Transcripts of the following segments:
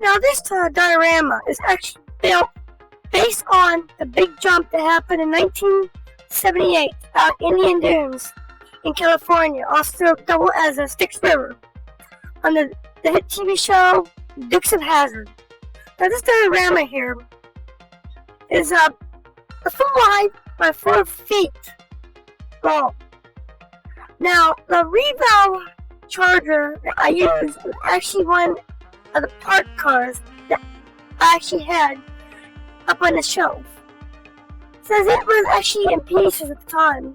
Now this diorama is actually built based on the big jump that happened in 1978 out Indian Dunes in California, also doubled as a Styx River, on the hit TV show Dukes of Hazzard. Now this diorama here is a foot wide by 4 feet long. Now the Revo charger that I used was actually one of the park cars that I actually had up on the shelf. It says it was actually in pieces at the time,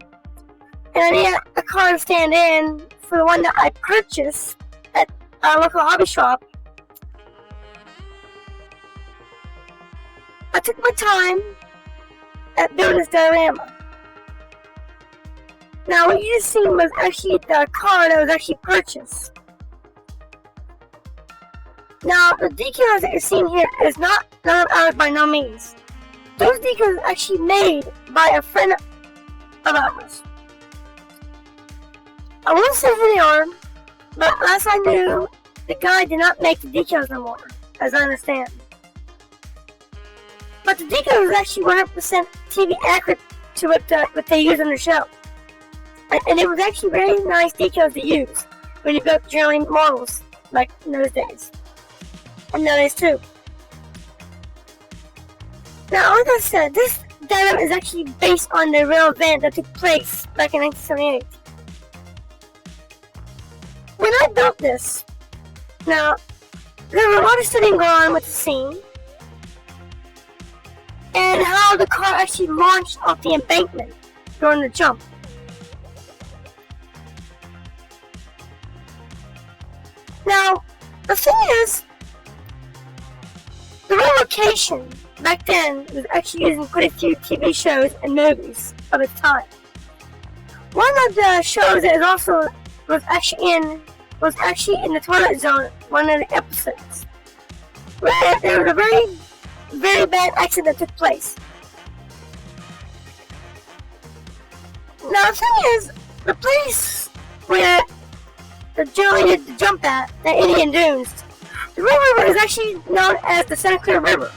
and I needed a car to stand in for the one that I purchased at our local hobby shop. I took my time at building this diorama. Now what you just seen was actually the car that was actually purchased. Now the decals that you're seeing here is not none of ours by no means. Those decals are actually made by a friend of ours. I won't say who they are, but last I knew, the guy did not make the decals no more, as I understand. But the decal is actually 100% TV accurate to what they use on the show. And it was actually very nice decals to use when you built generally models, like in those days. And nowadays too. Now, like I said, this diorama is actually based on the real event that took place back in 1978. When I built this, now, there was a lot of studying going on with the scene, and how the car actually launched off the embankment during the jump. Now, the thing is, the real location back then was actually used in quite a few TV shows and movies of its time. One of the shows that was actually in the Twilight Zone, one of the episodes, where there was a very, very bad accident that took place. Now the thing is, the place where the generally did the jump at, the Indian Dunes, the real river is actually known as the Santa Clara River.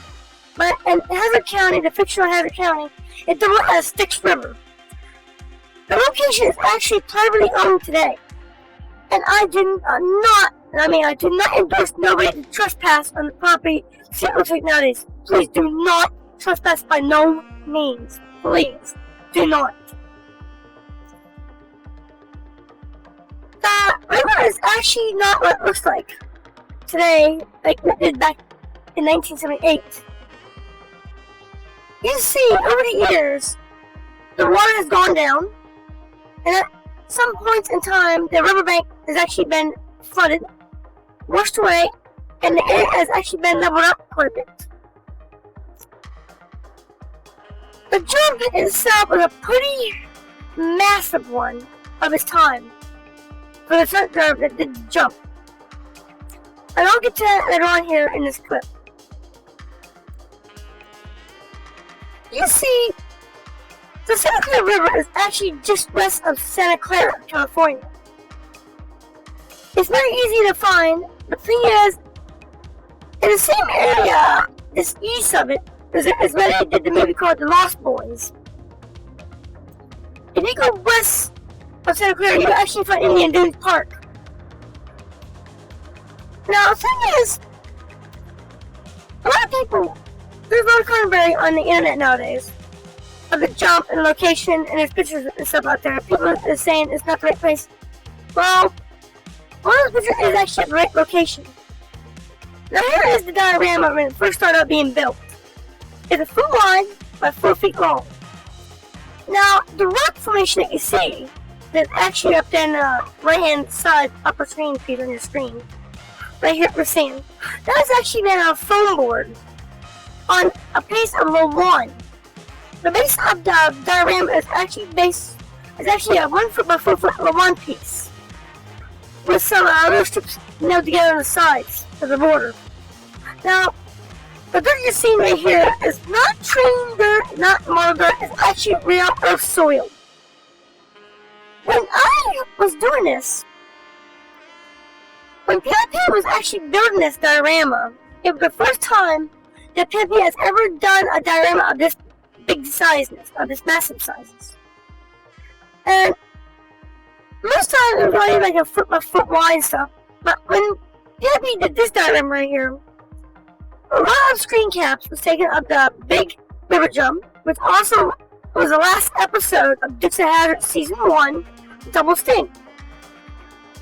But in Hazzard County, the fictional Hazzard County, it's known as Styx River. The location is actually privately owned today. And I do not endorse nobody to trespass on the property. See what it looks like nowadays. Please do not trespass by no means. Please do not. The river is actually not what it looks like today, like it did back in 1978. You see, over the years, the water has gone down, and at some points in time, the riverbank has actually been flooded, washed away, and the area has actually been leveled up quite a bit. The jump itself was a pretty massive one of its time for the front driver that did the jump. And I'll get to that later on here in this clip. You see, the Santa Clara River is actually just west of Santa Clara, California. It's very easy to find. The thing is, in the same area, just east of it, is where they did the movie called The Lost Boys. If you go west of Santa Clara, you can actually find Indian Dunes Park. Now, the thing is, a lot of people, there's a lot of commentary on the internet nowadays of the jump and location, and there's pictures and stuff out there. People are saying it's not the right place. Well, one of the pictures is actually at the right location. Now here is the diorama when it first started out being built. It's a foot wide by 4 feet long. Now, the rock formation that you see, that's actually up there in the right-hand side upper screen piece on your screen, right here we're seeing, that's actually been a foam board on a piece of LeJoin. The base of the diorama is actually a 1 foot by 4 foot LeJoin piece with some other strips nailed together on the sides of the border. Now, the dirt you're seeing right here is not trained dirt, not model dirt, it's actually real earth soil. When I was doing this, when PIP was actually building this diorama it was the first time that PFP has ever done a diorama of this big sizes, of this massive sizes. And most times it was only like a foot wide and stuff. But when PFP did this diorama right here, a lot of screen caps was taken of the big river jump, which also was the last episode of Dukes of Hazzard Season 1, Double Sting.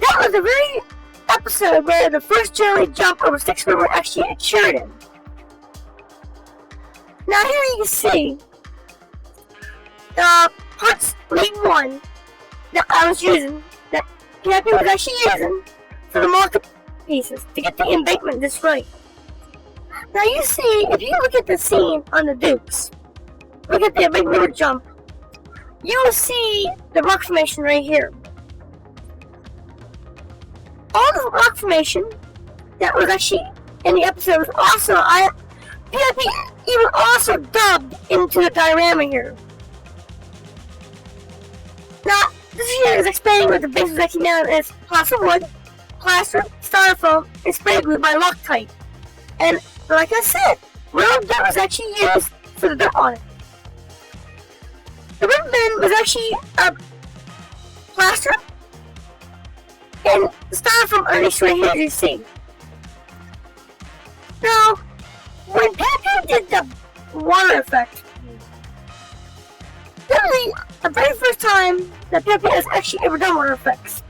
That was the very episode where the first jelly jump over Styx River actually occurred in. Now here you can see the parts lead 1 that I was using, that PFP was actually using for the market pieces to get the embankment this right. Now you see, if you look at the scene on the Dukes, look at the big river jump, you will see the rock formation right here. All the rock formation that was actually in the episode was also, PFP even also dubbed into the diorama here. Now, this here is explaining what the base was actually known as plaster wood, plaster, styrofoam, and spray glue by Loctite. And like I said, real dirt was actually used for the dirt on it. The river bin was actually plaster and styrofoam underneath right here, as you see. Now, when PFP did the water effect, literally the very first time that PFP has actually ever done water effects.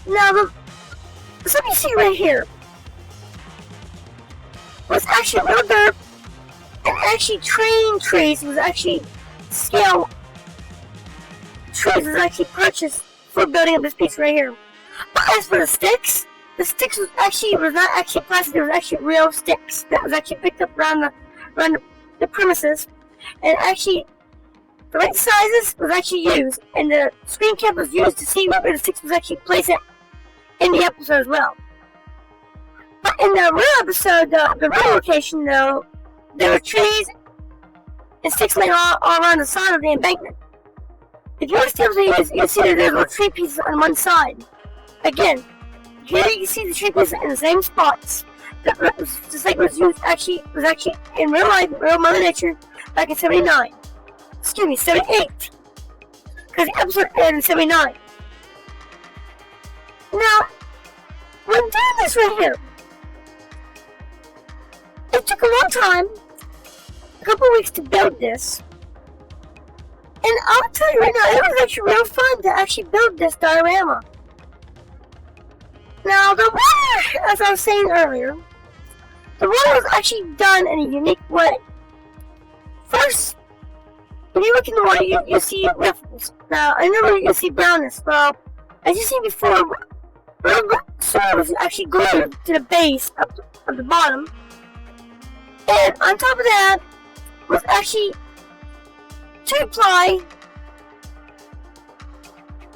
Now, the stuff you see right here was actually real dirt, and actually train trees was actually scale trees was actually purchased for building up this piece right here. But as for the sticks was not actually plastic, it was actually real sticks that was actually picked up around the premises, and actually the right sizes was actually used, and the screen cap was used to see where the sticks was actually placed in the episode as well. But in the real episode, the real location though, there were trees and sticks laying all around the side of the embankment. If you watch the episode, you can see that there's little tree pieces on one side. Again, here you can see the tree pieces in the same spots. Just like it was actually in real life, real Mother Nature, back in 79. Excuse me, 78. Because the episode aired in 79. Now, when doing this right here, it took a long time, a couple weeks to build this. And I'll tell you right now, it was actually real fun to actually build this diorama. Now, the water, as I was saying earlier, the water was actually done in a unique way. First, when you look in the water, you see ripples. Now, I know you can see brownness. Well, as you seen before, soil was actually glued to the base of the bottom. And on top of that was actually 2-ply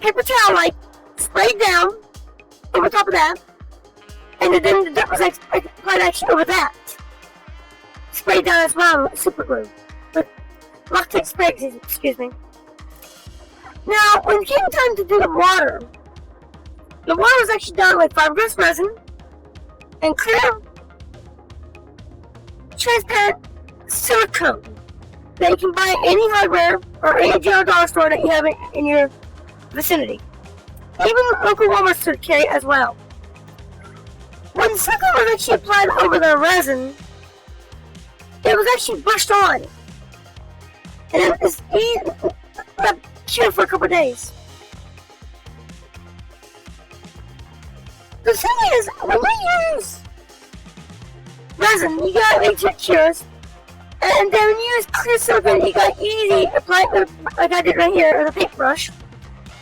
paper towel like sprayed down over top of that, and then the dirt was applied actually over that, sprayed down as well with super glue, with Loctite spray, excuse me. Now, when it came time to do the water was actually done with fiberglass resin and clear transparent silicone that you can buy at any hardware or any general dollar store that you have in your vicinity. Even local Walmart store carry as well. When the silicone was actually applied over the resin, it was actually brushed on, and it was cured for a couple of days. The thing is, when you use resin, you gotta make sure it cures, and then when you use clear silicone, you gotta easy apply it like I did right here with a paintbrush.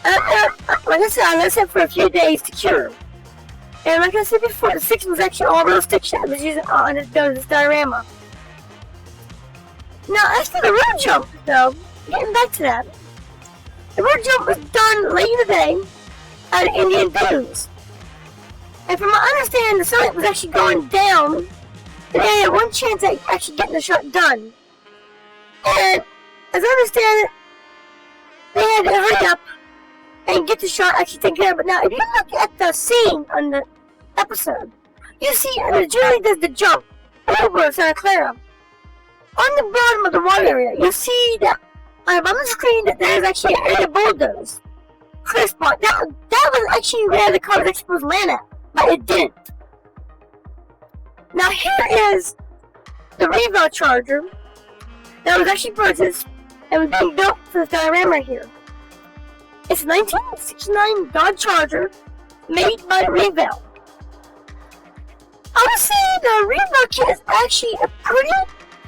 Like I said, I left it for a few days to cure. And like I said before, the stick was actually all real sticks that I was using on this diorama. Now, as for the road jump, though, getting back to that, the road jump was done late in the day at Indian Dunes. And from my understanding, the sun was actually going down, and they had one chance at actually getting the shot done. And as I understand it, they had to hurry up and get the shot actually taken care of. But now, if you look at the scene on the episode, you see, and generally does the jump over Santa Clara. On the bottom of the water area, you see that on the screen that there is actually an area bulldoze. Clear spot. That was actually where the car was actually supposed to land at, but it didn't. Now here is the Redone charger that was actually purchased and was being built for the diorama here. It's a 1969 Dodge Charger made by Redone. I would say the Redone kit is actually a pretty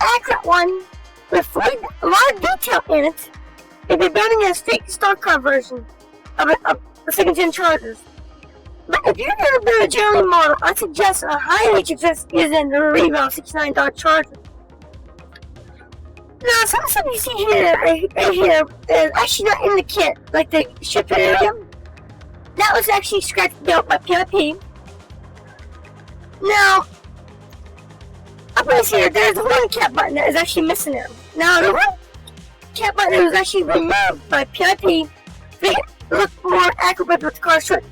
accurate one with a lot of detail in it if you're building a straight stock car version of a second-gen Chargers. But if you're going to build a general model, I highly suggest using the Redone 69 Dodge Charger. Now, some stuff you see here, right here, is actually not in the kit, like the ship area. That was actually scratch built by PIP. Now, up right here, there's one cap button that is actually missing there. Now, the one cap button was actually removed by PIP to make it look more accurate with the car should.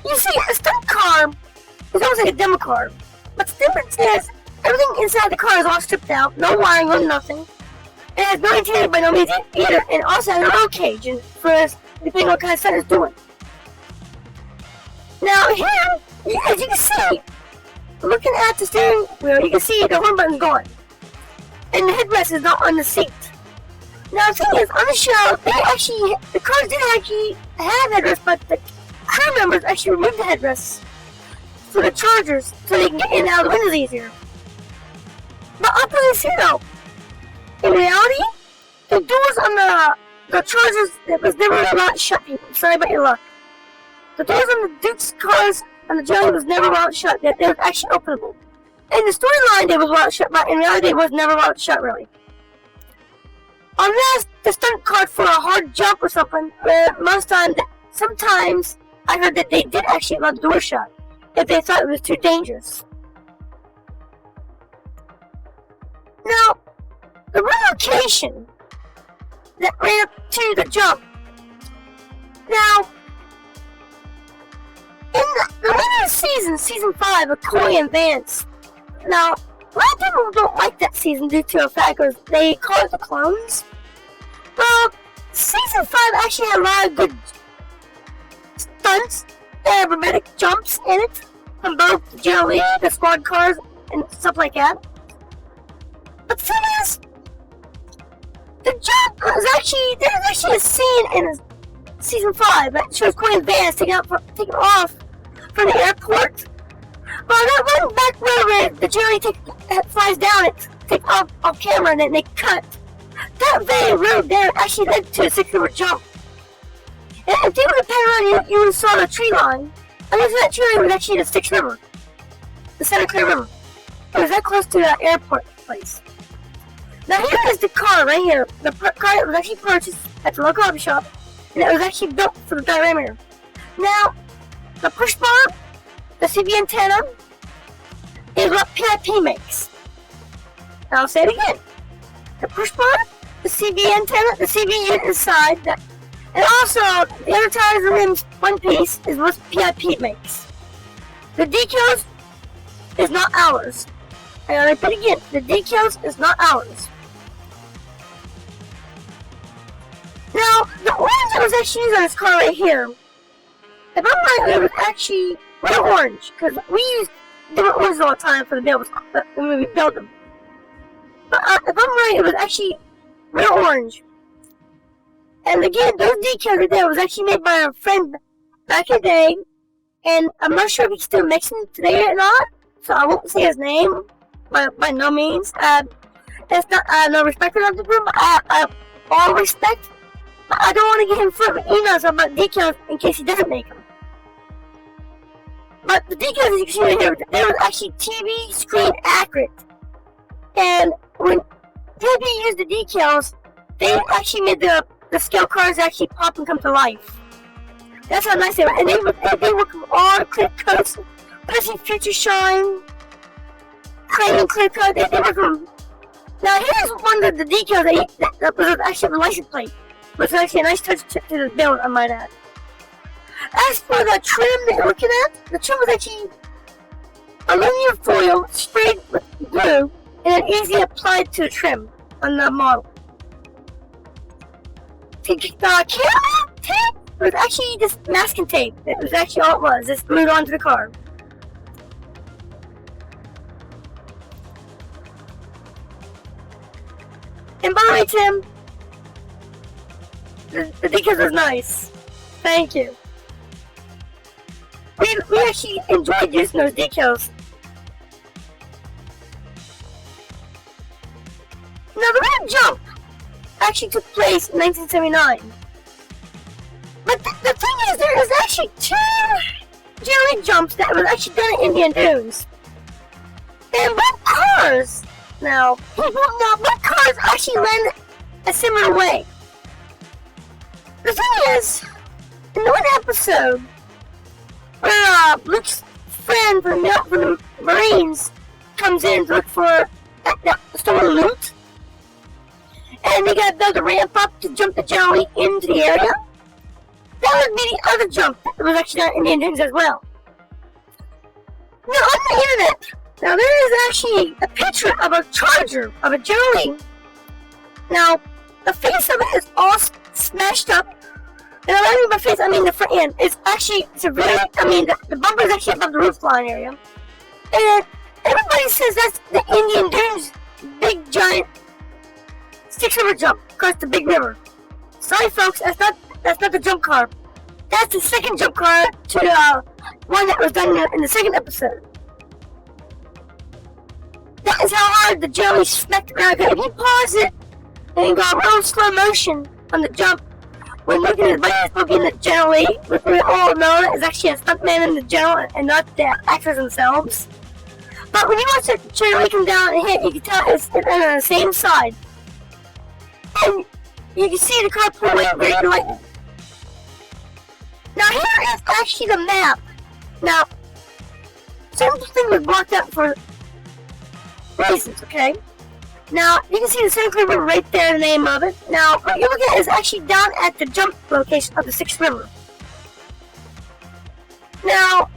You see, a stunt car is almost like a demo car, but the difference is everything inside the car is all stripped out, no wiring, no nothing. It has no interior by no means either, and also has a roll cage for depending on what kind of stunt it's doing. Now here, as you can see, looking at the steering wheel, you can see the horn button's gone, and the headrest is not on the seat. Now the thing is, on the show, the cars did actually have headrests, but the crew members actually removed the headrests for the Chargers so they can get in and out of the windows easier. But I'll tell you though, in reality, the doors on the Chargers that was never allowed to shut, people. Sorry about your luck. The doors on the Duke's cars and the Jelly was never allowed to shut. They were actually openable. In the storyline, they was allowed to shut, but in reality, they was never allowed to shut, really. Unless the stunt card for a hard jump or something, where most times, sometimes, I heard that they did actually allow the door shut, if they thought it was too dangerous. Now, the relocation that ran up to the jump. Now, in the later season 5 of Coy and Vance. Now, a lot of people don't like that season due to the fact that they call it the clones. Well, season 5 actually had a lot of good stunts and dramatic jumps in it from both the Jelly, the squad cars, and stuff like that. But the thing is, the jump was there's actually a scene in season 5 that shows Coy and Vance taking off from the airport. Well, that one back where the Jelly flies down, it takes off camera and then they cut. That very road there actually led to a 6-river jump. And if you would have pan around, you would have saw the tree line. And that tree line was actually the Styx River, the Santa Clara River. It was that close to that airport place. Now here is the car right here. The car that was actually purchased at the local hobby shop, and it was actually built for the diorama. Now, the push bar, the CV antenna, is what PIP makes. And I'll say it again. The push bar, the CV antenna, the CV unit inside, and also the other tires and rims, one piece, is what PIP makes. The decals is not ours. And I repeat again, the decals is not ours. Now, the orange that was actually used on this car right here, if I'm right, it was actually red orange, because we use different oranges all the time for the build when we build them. But if I'm right, it was actually red orange. And again, those decals right there was actually made by a friend back in the day, and I'm not sure if he still makes them today or not, so I won't say his name by no means. That's not no respect for the room. I have all respect. But I don't want to get him further emails about decals in case he doesn't make them. But the decals, as you can see right here, they were actually TV screen accurate. And when TV used the decals, they actually made the scale cars actually pop and come to life. That's how nice they were. And they work from all clear coats, especially Future Shine, Crane Clear Coat. They work from. Now here's one of the decals that was actually a license plate. Which is actually a nice touch to the build, I might add. As for the trim that you're looking at, the trim was actually aluminum foil sprayed with glue and then easily applied to the trim on the model. The camera tape was actually just masking tape. It was actually all it was, just glued onto the car. And by the way, Tim, the decals was nice. Thank you. We actually enjoyed using those decals. Now the red jump actually took place in 1979. But the thing is, there was actually two jelly jumps that was actually done in Indian Dunes. And both cars, both cars actually landed a similar way. The thing is, in the one episode, where Luke's friend from the Marines comes in to look for that stolen loot, and they gotta build a ramp up to jump the jelly into the area. That would be the other jump that was actually done in Indian Dunes as well. Now on the internet, now there is actually a picture of a charger of a jelly. Now the face of it is all smashed up. And I mean by face, I mean the front end. It's the bumper is actually above the roofline area. And everybody says that's the Indian Dunes big giant 6 river jump across the big river. Sorry folks, that's not the jump car. That's the second jump car to the one that was done in the second episode. That is how hard the jelly smacked around. If you pause it and go real slow motion on the jump, when looking at the looking at generally, we all know that it's actually a stuntman in the general and not the actors themselves. But when you watch it generally come down and hit, you can tell it's on the same side. And you can see the car pull away very lightly. Now here is actually the map. Now, certain thing was blocked out for reasons, okay? Now, you can see the Santa Clara River right there, the name of it. Now, what you're looking at is actually down at the jump location of the 6th River. Now,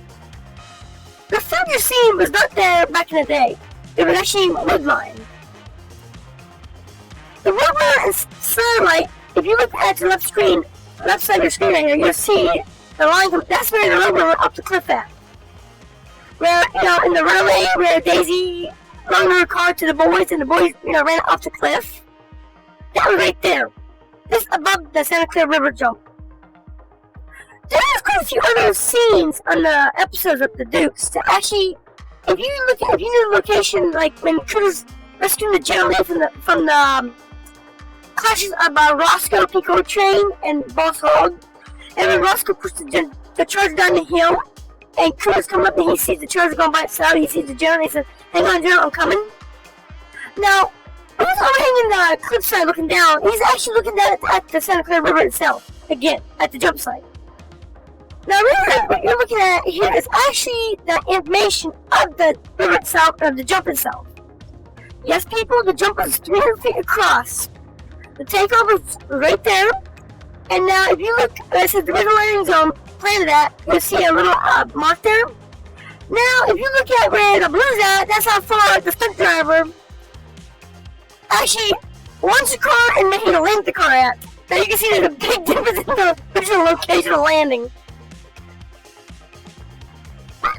the food you're seeing was not there back in the day. It was actually woodline. The woodline is sunlight. If you look at the left side of your screen right here, you'll see the line. That's where the road went up the cliff at. Where, in the runway where Daisy run her car to the boys, and the boys, ran off the cliff. That was right there, just above the Santa Clara River jump. There's quite a few other scenes on the episodes of the Dukes that actually, if you knew the location, like when Curtis rescuing the jelly from the clashes of Roscoe Pico train and Boss Hog, and when Roscoe pushed the charger down the hill, and Curtis comes up and he sees the charger going by itself, he sees the general, and he says, "Hang on, General, I'm coming." Now, he's overhanging the cliffside looking down. He's actually looking down at the Santa Clara River itself, again, at the jump site. Now, really, what you're looking at here is actually the information of the river itself, of the jump itself. Yes, people, the jump is 300 feet across. The takeover is right there. And now, if you look, it says the river landing zone, planted at, you'll see a little mark there. Now, if you look at where the blue's at, that's how far the stunt driver actually wants the car and making a land the car at. Now, you can see there's a big difference in the original location of landing.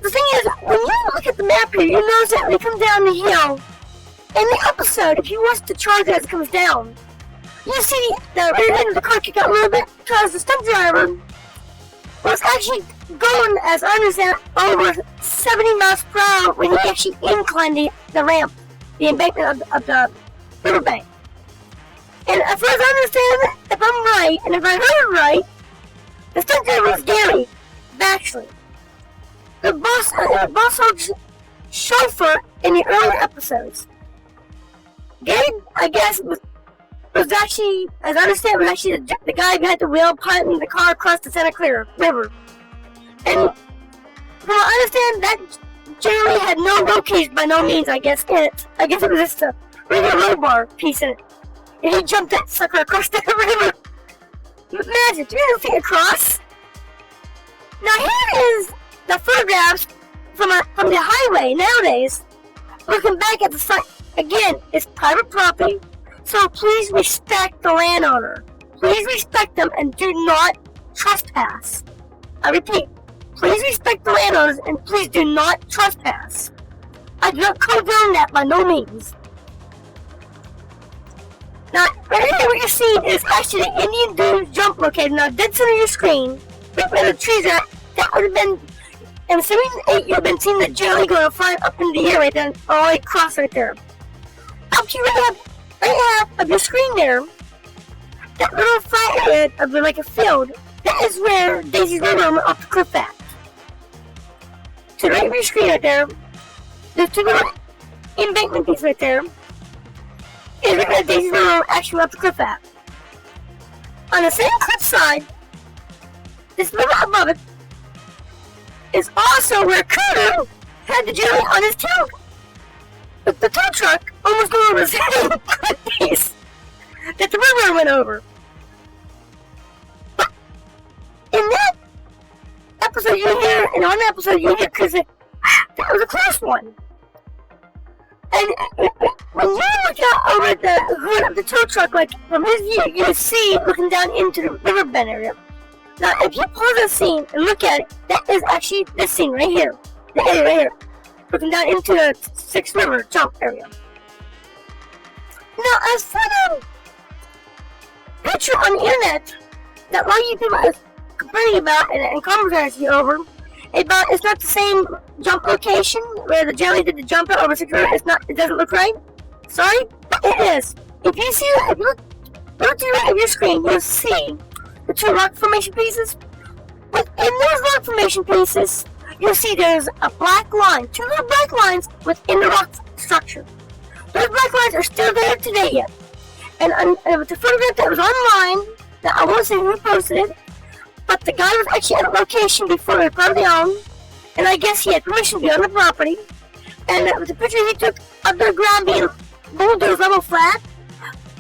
The thing is, when you look at the map here, you notice that when you come down the hill, in the episode, if you watch the charger as it comes down, you see the rear end of the car kick out a little bit because the stunt driver was actually going, as I understand, over 70 miles per hour when he actually inclined the ramp, the embankment of the riverbank. And as far as I understand it, if I'm right, and if I heard right, the stunt driver was Gary Baxley, the Boss Hog's chauffeur in the earlier episodes. Gary, I guess, was actually, as I understand, was actually the guy behind the wheel piloting the car across the Santa Clara River. And from what I understand, that generally had no roll cage by no means, I guess, in it. I guess it was just a regular roll bar piece in it. And he jumped that sucker across the river. Imagine, 300 feet across. Now here is the photographs from the highway nowadays, looking back at the site, again, it's private property, so please respect the landowner. Please respect them and do not trespass. I repeat, please respect the landowners and please do not trespass. I do not condone that by no means. Now, right here what you're seeing is actually the Indian Dunes jump located. Now, dead center of your screen, right where the trees are, that would have been, in 78, you've been seeing the jelly going to fly up into the air right there, all the way across right there. Up to right half of your screen there, that little flat area of like a field, that is where Daisy's Redone went off the cliff at. To the right of your screen right there, there's two little embankment pieces right there. Is where Daisy's Redone actually went off the cliff at. On the same cliff side, this little above it, is also where Kudo had the jelly on his tail. But the tow truck almost went over the same cliff piece that the river went over. But in that episode you hear, in one episode you hear, because that was a close one. And when you look out over the hood of the tow truck, like from his view, you can see looking down into the riverbed area. Now, if you pause the scene and look at it, that is actually this scene right here. The area right here. Looking down into the Sixth River jump area. Now, as for the picture on the internet that a lot of you people are complaining about and conversation over, about it's not the same jump location where the jelly did the jump over Sixth River, it doesn't look right. Sorry, but it is. If you see, if you look to the right of your screen, you'll see the two rock formation pieces. Within those rock formation pieces, you'll see there's a black line, two little black lines within the rock structure. Those black lines are still there today yet. And with the photograph that was online, that I won't say who posted it, but the guy was actually at a location before it was privately owned, and I guess he had permission to be on the property. And with the picture he took of the ground being bulldozed level flat,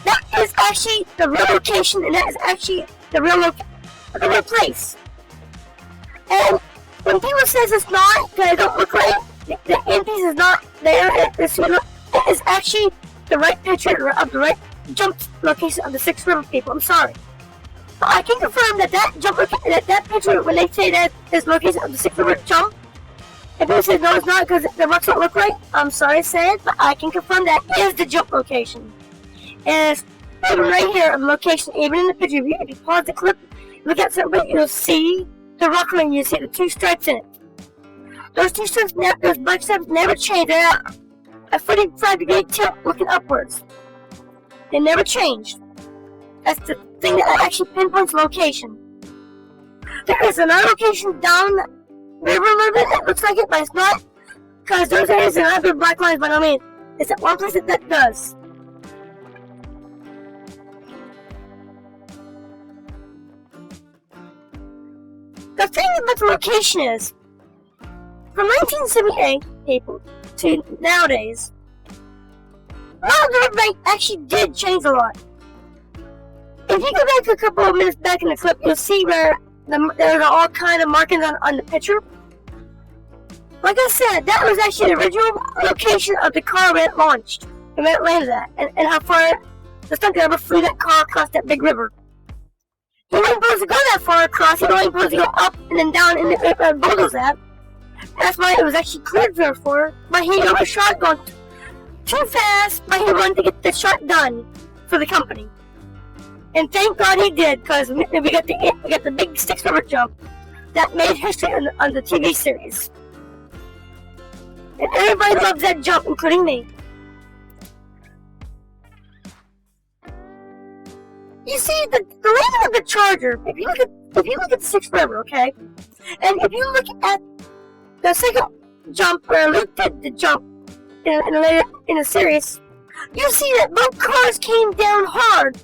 that is actually the real location, and that is actually the real place. And when people says it's not, because it don't look right, the end piece is not there, it is actually the right picture of the right jump location of the Sixth River people. I'm sorry. But I can confirm that that picture, when they say that is location of the Sixth River jump, if people say no it's not because the rocks don't look right, I'm sorry to say it, but I can confirm that is the jump location. And it's even right here of the location, even in the picture, if you pause the clip, look at something, you'll see the rock ring, you see the two stripes in it. Those two stripes, those black stripes never change. They're at a 45-degree tilt looking upwards. They never changed. That's the thing that actually pinpoints location. There is another location down the river a little bit that looks like it, but it's not, because those areas are not the black lines by no means. It's at one place that does. The thing about the location is, from 1978 people to nowadays, the riverbank actually did change a lot. If you go back a couple of minutes back in the clip, you'll see where there are all kind of markings on the picture. Like I said, that was actually the original location of the car when it launched, and when it landed at, and how far the stunt driver flew that car across that big river. He wasn't supposed to go that far across, he was only supposed to go up and then down in the bulldoze at. That's why it was actually cleared for, but he overshot going too fast, but he wanted to get the shot done for the company. And thank God he did, because we got the big Sixth River jump that made history on the TV series. And everybody loves that jump, including me. You see, the landing of the Charger, if you look at the Sixth River, okay, and if you look at the second jump where Luke did the jump in a series, you see that both cars came down hard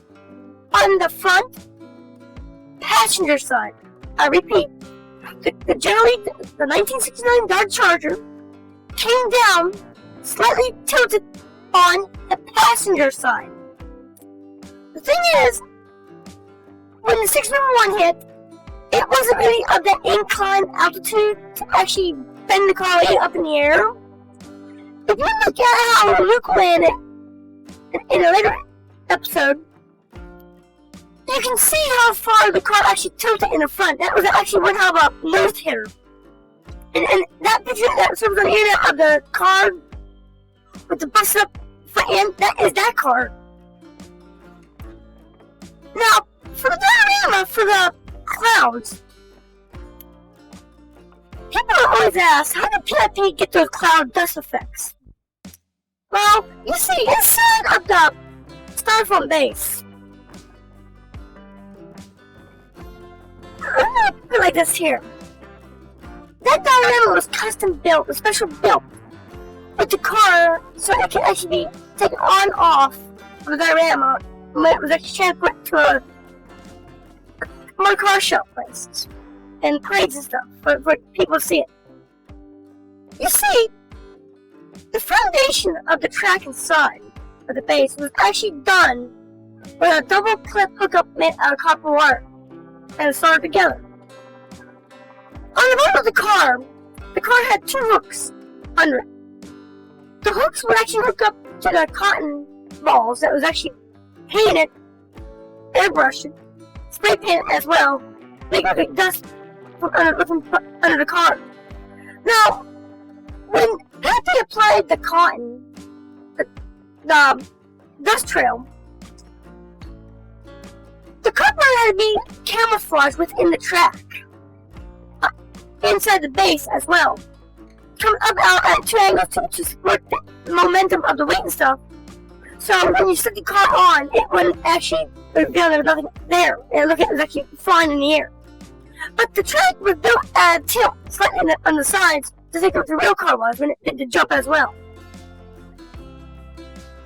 on the front passenger side. I repeat, the 1969 Dodge Charger came down slightly tilted on the passenger side. The thing is, when the 611 hit, it wasn't really of that incline altitude to actually bend the car up in the air. If you look at how Luke landed in a later episode, you can see how far the car actually tilted in the front. That was actually what how about north here. And that picture that was on the internet of the car with the busted up front end, that is that car. Now, for the diorama for the clouds, people always ask, how did PIP get those cloud dust effects? Well, you see, inside of the styrofoam base, I'm gonna put it like this here. That diorama was custom built, a special built with the car, so it can actually be taken on and off of the diorama when it was actually transported to more car show places and parades and stuff for people to see it. You see, the foundation of the track inside of the base was actually done with a double clip hookup made out of copper wire and soldered together. On the bottom of the car had two hooks under it. The hooks would actually hook up to the cotton balls that was actually painted, airbrushed, spray painted as well, making big dust from under the car. Now, when Happy applied the cotton, the dust trail, the copper had to be camouflaged within the track, inside the base as well. Come up out at two angles to support the momentum of the weight and stuff. So when you set the car on, it wouldn't actually reveal there was nothing there. It looked like it was actually flying in the air. But the track was built at tilt, slightly on the sides, to think what the real car was when it did the jump as well.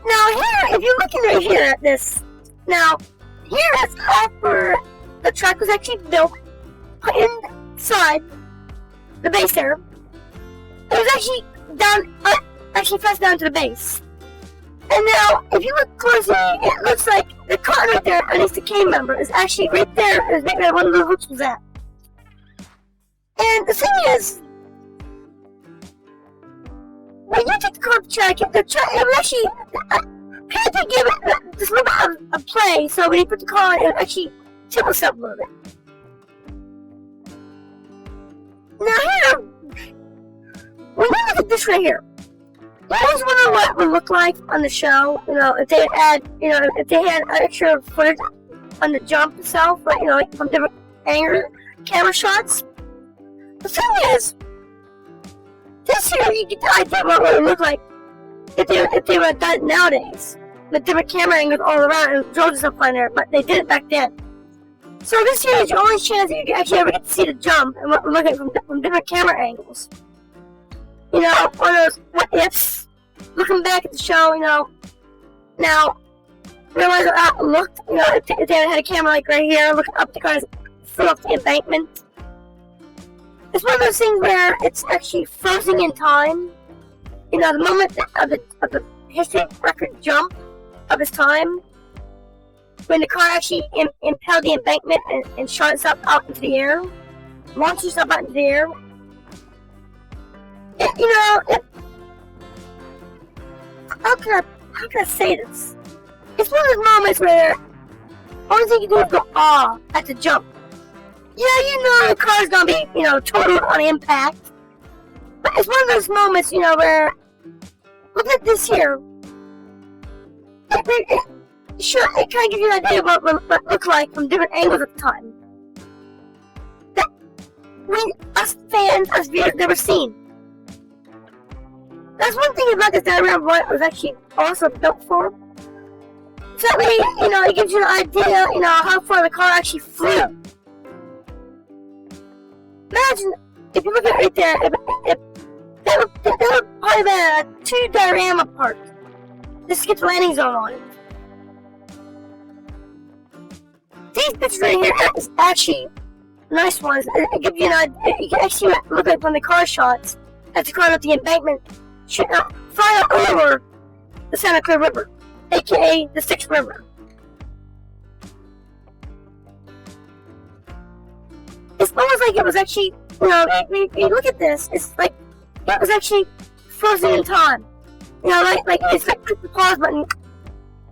Now here, if you're looking right here at this, now here is after the track was actually built, put inside the base there. It was actually down, actually pressed down to the base. And now, if you look closely, it looks like the cotton right there underneath the cane member is actually right there. Is maybe where one of the hooks was at. And the thing is, when you take the car to track, it would actually had to give it just a little bit of play. So when you put the car on, it would actually tip us up a little bit. Now here, when you look at this right here, I always wonder what it would look like on the show. You know, if they had, if they had extra footage on the jump itself, like, like from different angle camera shots. The thing is, this here you get the idea of what it would look like if they would have done it nowadays, with different camera angles all around and drones and stuff on there. But they did it back then. So this here is your only chance that you actually ever get to see the jump and look at it from different camera angles. One of those what ifs. Looking back at the show, now realize how it looked. If they had a camera like right here, looking up the cars, flew up the embankment. It's one of those things where it's actually frozen in time. The moment of the history record jump of its time, when the car actually impelled the embankment and shot itself out into the air, launched itself out into the air. How can I say this? It's one of those moments where only thing you do is go at the jump. Yeah, the car's gonna be, total on impact. But it's one of those moments, where look at this here. It kind of gives you an idea of what it looked like from different angles at the time. That us fans, us viewers, never seen. That's one thing about this diorama, what it was actually also built for. So that way, it gives you an idea, how far the car actually flew. Imagine, if you look at it right there, if that would probably be a 2 diorama part. Just to get the landing zone on it. These pictures right here is actually nice ones. It gives you an idea. You can actually look at from the car shots as the car up the embankment, flying over the Santa Clara River, aka the Styx River. It's almost like it was actually, when you look at this, it's like it was actually frozen in time. You know, like it's like click the pause button,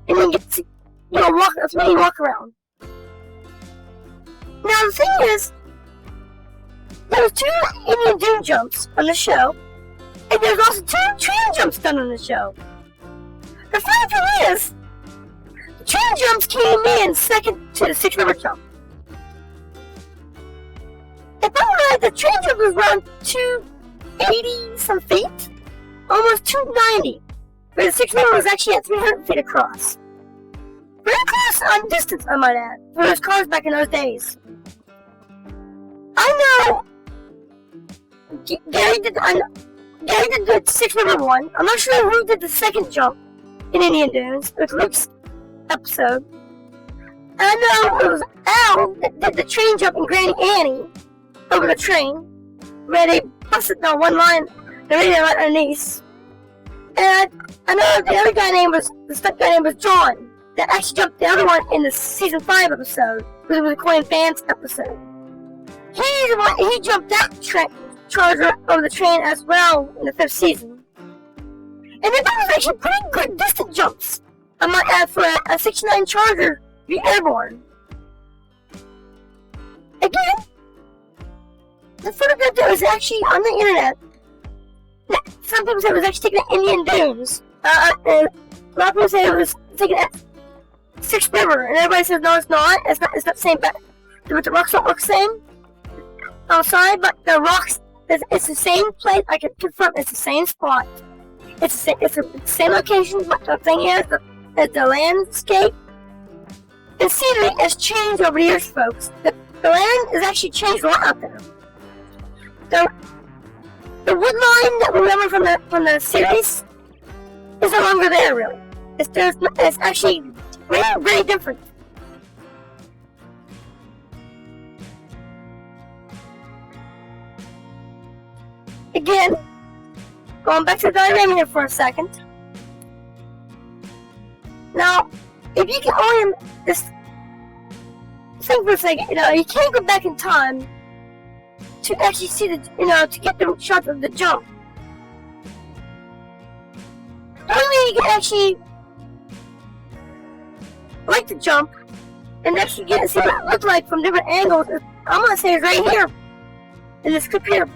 and then get to, you know, walk around. Now the thing is, there was 2 Indian dune jumps on the show, and there's also 2 train jumps done on the show. The funny thing is, the train jumps came in second to the 6 river jump. If I'm right, the train jump was around 280 some feet, almost 290, where the 6 river was actually at 300 feet across. Very close on distance, I might add, for those cars back in those days. I know Gary did the 6 river one. I'm not sure who did the second jump in Indian Dunes with Luke's episode. And I know it was Al that did the train jump in Granny Annie over the train, where they busted down one line, the radio line underneath. And I know the stunt guy name was John, that actually jumped the other one in the season 5 episode, which was the Coin Fans episode. He jumped that charger over the train as well in the 5th season. And then that was actually pretty good distant jumps, I might add, for a 69 Charger to be airborne. Again, the photograph that was actually on the internet, some people said it was actually taken at Indian Dunes. And a lot of people say it was taken at 6 River, and everybody says no, it's not. It's not the same, but the rocks don't look the same. I'm sorry, but the rocks, it's the same place. I can confirm it's the same spot. It's the same location, but the thing is, the landscape and scenery has changed over the years, folks. The land has actually changed a lot out there. The wood line that we remember from the series is no longer there, really. It's actually very, very different. Again, going back to the diagram here for a second. Now, if you can only just think for a second, you know, you can't go back in time to actually see the, you know, to get the shot of the jump. The only way you can actually like the jump and actually get to see what it looked like from different angles, I'm gonna say, is right here in this clip here.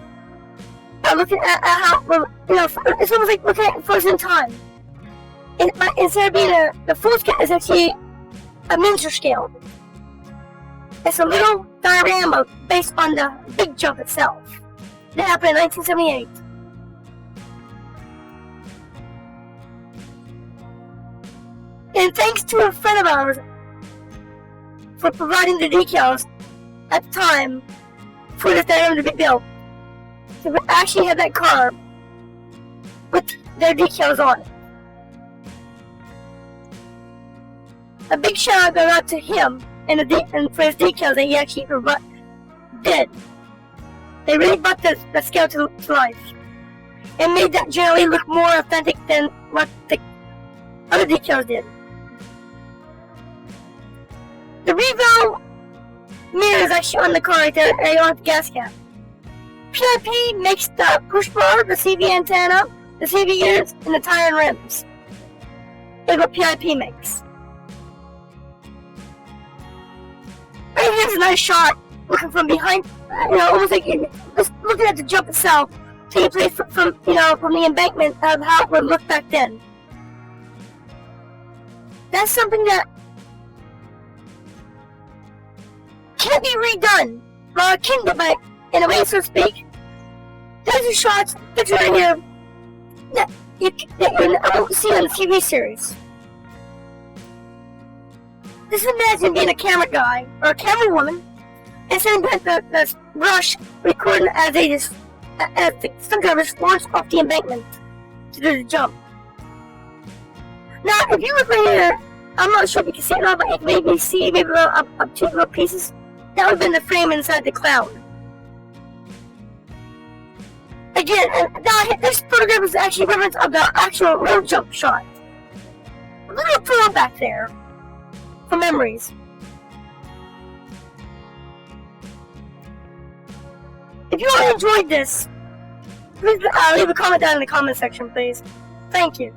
Looking at how, you know, it's almost like looking at it frozen in time. And instead of being the full scale, it's actually a miniature scale. It's a little diorama based on the big jump itself. That happened in 1978. And thanks to a friend of ours for providing the decals at the time for this diorama to be built. So we actually have that car with their decals on it. A big shout out goes out to him and for his decals that he actually did. They really brought the scale to life and made that generally look more authentic than what the other decals did. The Revo mirror is actually on the car right there, on the gas cap. PIP makes the push bar, the CV antenna, the CV units, and the tire and rims. That's what PIP makes. Right here's a nice shot, looking from behind, you know, almost like just looking at the jump itself, taking place from the embankment of how it would look back then. That's something that can't be redone, or kindled by, in a way, so to speak. There's a shot picture right here that you won't see on the TV series. Just imagine being a camera guy or a camera woman and sitting behind the brush recording as the stunt driver just launched off the embankment to do the jump. Now, if you look right here, I'm not sure if you can see it now, but you can maybe see up 2 little pieces. That would have been the frame inside the cloud. Again, this photograph is actually reference of the actual road jump shot. A little throwback there for memories. If you all enjoyed this, Please leave a comment down in the comment section, please. Thank you.